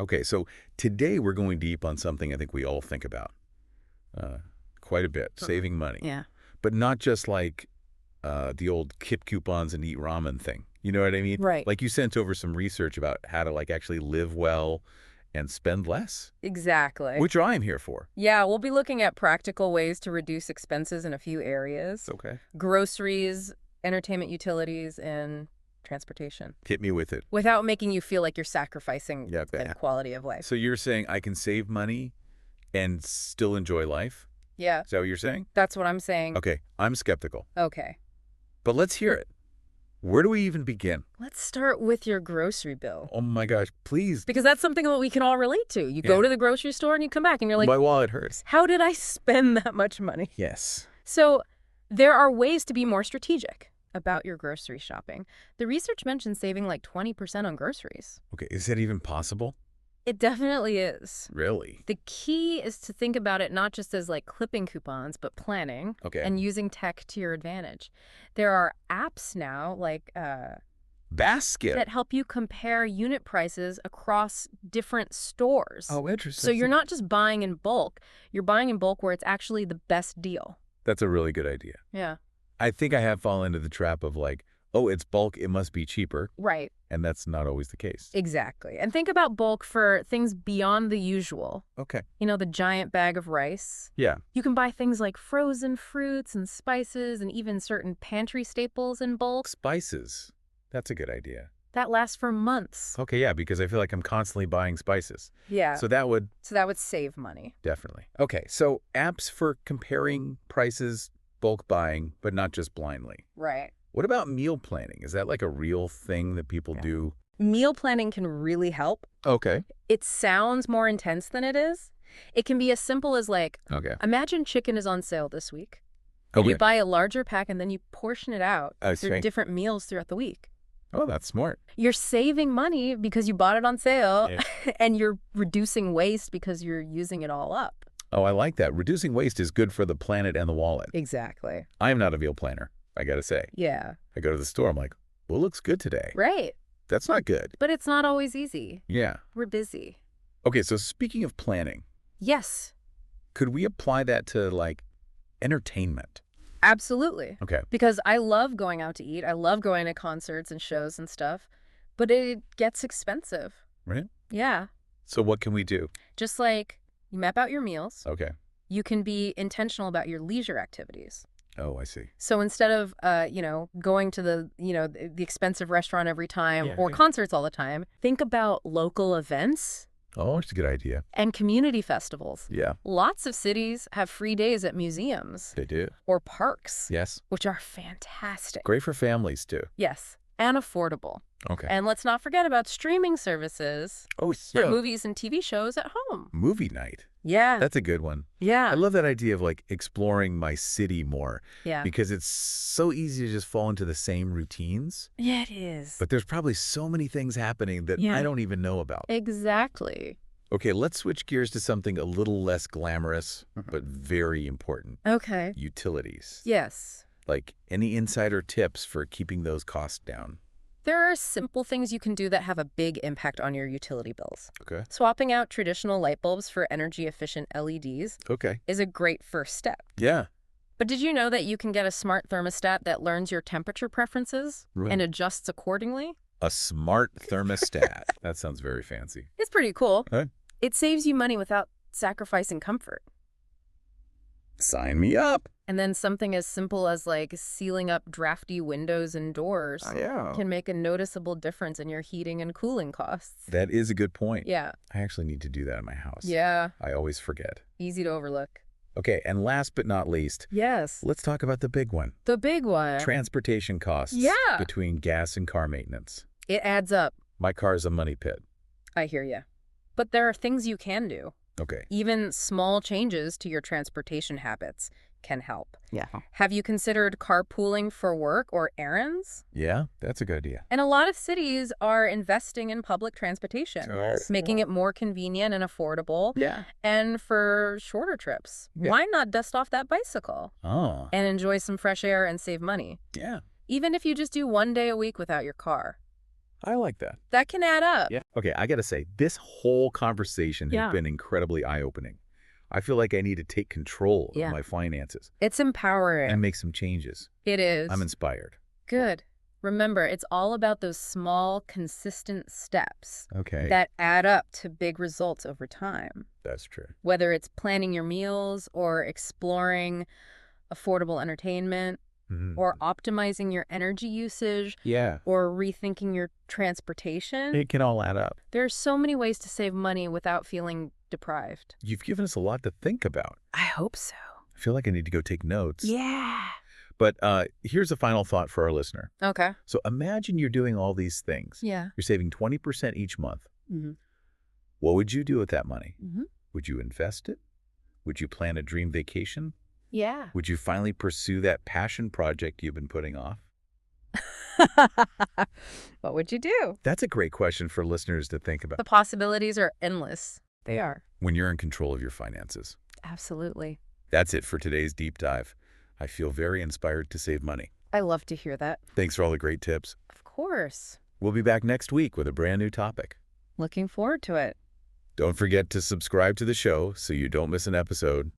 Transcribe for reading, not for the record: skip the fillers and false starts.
Okay, so today we're going deep on something I think we all think about quite a bit, saving money. Yeah. But not just like the old kip coupons and eat ramen thing. You know what I mean? Right. Like you sent over some research about how to like actually live well and spend less, Exactly. which I'm here for. Yeah, we'll be looking at practical ways to reduce expenses in a few areas. Okay. Groceries, entertainment utilities, and transportation. Hit me with it. Without making you feel like you're sacrificing Yeah. the quality of life. So you're saying I can save money and still enjoy life? Yeah, Is that what you're saying? that's what I'm saying. Okay, I'm skeptical. Okay. But let's hear it. Where do we even begin? Let's start with your grocery bill. Oh my gosh, please. Because that's something that we can all relate to. You go to the grocery store and you come back and you're like, My wallet hurts. how did I spend that much money? Yes. So there are ways to be more strategic about your grocery shopping. The research mentions saving like 20% on groceries. Okay, is that even possible? It definitely is. Really? The key is to think about it not just as like clipping coupons, but planning and using tech to your advantage. There are apps now like Basket. that help you compare unit prices across different stores. Oh, interesting. So you're not just buying in bulk. You're buying in bulk where it's actually the best deal. That's a really good idea. Yeah. I think I have fallen into the trap of like, oh, it's bulk, it must be cheaper. Right. And that's not always the case. Exactly. And think about bulk for things beyond the usual. Okay. You know, the giant bag of rice. Yeah. You can buy things like frozen fruits and spices and even certain pantry staples in bulk. Spices. That's a good idea. That lasts for months. Okay, yeah, because I feel like I'm constantly buying spices. Yeah. So that would save money. definitely. Okay, so apps for comparing prices, bulk buying, but not just blindly. Right. What about meal planning? Is that like a real thing that people do? Meal planning can really help. Okay. It sounds more intense than it is. It can be as simple as like, Okay. imagine chicken is on sale this week. Okay. You buy a larger pack and then you portion it out through right. different meals throughout the week. Oh, that's smart. You're saving money because you bought it on sale, Yeah. and you're reducing waste because you're using it all up. Oh, I like that. Reducing waste is good for the planet and the wallet. Exactly. I am not a meal planner, I got to say. Yeah. I go to the store, I'm like, well, it looks good today. Right. That's not good. But it's not always easy. Yeah. We're busy. Okay, so speaking of planning, Yes, could we apply that to like entertainment? absolutely. Okay. Because I love going out to eat. I love going to concerts and shows and stuff. But it gets expensive. Right? Yeah. So what can we do? Just like you map out your meals, Okay. you can be intentional about your leisure activities. Oh, I see. So instead of, going to the expensive restaurant every time or okay. concerts all the time, think about local events Oh, it's a good idea. and community festivals. Yeah, Lots of cities have free days at museums they do. or parks, Yes. which are fantastic. Great for families too. Yes, and affordable. Okay. And let's not forget about streaming services Oh, for movies and TV shows at home. Movie night. Yeah. That's a good one. I Yeah. love that idea of like exploring my city more Yeah. because it's so easy to just fall into the same routines. Yeah, it is. But there's probably so many things happening that Yeah. I don't even know about. Exactly. Okay, let's switch gears to something a little less glamorous, but very important. Okay. Utilities. Yes. Like any insider tips for keeping those costs down? There are simple things you can do that have a big impact on your utility bills. Okay. Swapping out traditional light bulbs for energy-efficient LEDs Okay. is a great first step. Yeah. But did you know that you can get a smart thermostat that learns your temperature preferences Right. and adjusts accordingly? A smart thermostat. That sounds very fancy. It's pretty cool. Okay. It saves you money without sacrificing comfort. Sign me up. And then something as simple as like sealing up drafty windows and doors Yeah. can make a noticeable difference in your heating and cooling costs. That is a good point. Yeah. I actually need to do that in my house. Yeah. I always forget. Easy to overlook. Okay, and last but not least, Yes. let's talk about the big one. The big one. Transportation costs. Yeah. Between gas and car maintenance. It adds up. My car's a money pit. I hear you. But there are things you can do. Okay. Even small changes to your transportation habits can help. Yeah. Have you considered carpooling for work or errands? Yeah, that's a good idea. And a lot of cities are investing in public transportation, Sure. making it more convenient and affordable. Yeah. And for shorter trips, Yeah. why not dust off that bicycle Oh, and enjoy some fresh air and save money? yeah. Even if you just do one day a week without your car. I like that. That can add up. Yeah. Okay, I got to say, this whole conversation has Yeah. been incredibly eye-opening. I feel like I need to take control of Yeah. my finances It's empowering. and make some changes. It is. I'm inspired. Good. Remember, it's all about those small, consistent steps Okay. that add up to big results over time. That's true. Whether it's planning your meals or exploring affordable entertainment or optimizing your energy usage Yeah. or rethinking your transportation. It can all add up. There are so many ways to save money without feeling deprived. You've given us a lot to think about. I hope so. I feel like I need to go take notes. Yeah. But here's a final thought for our listener. Okay. So imagine you're doing all these things. Yeah. You're saving 20% each month. Mm-hmm. What would you do with that money? Mm-hmm. Would you invest it? Would you plan a dream vacation? Yeah. Would you finally pursue that passion project you've been putting off? What would you do? That's a great question for listeners to think about. The possibilities are endless. They are. When you're in control of your finances. Absolutely. That's it for today's deep dive. I feel very inspired to save money. I love to hear that. Thanks for all the great tips. Of course. We'll be back next week with a brand new topic. Looking forward to it. Don't forget to subscribe to the show so you don't miss an episode.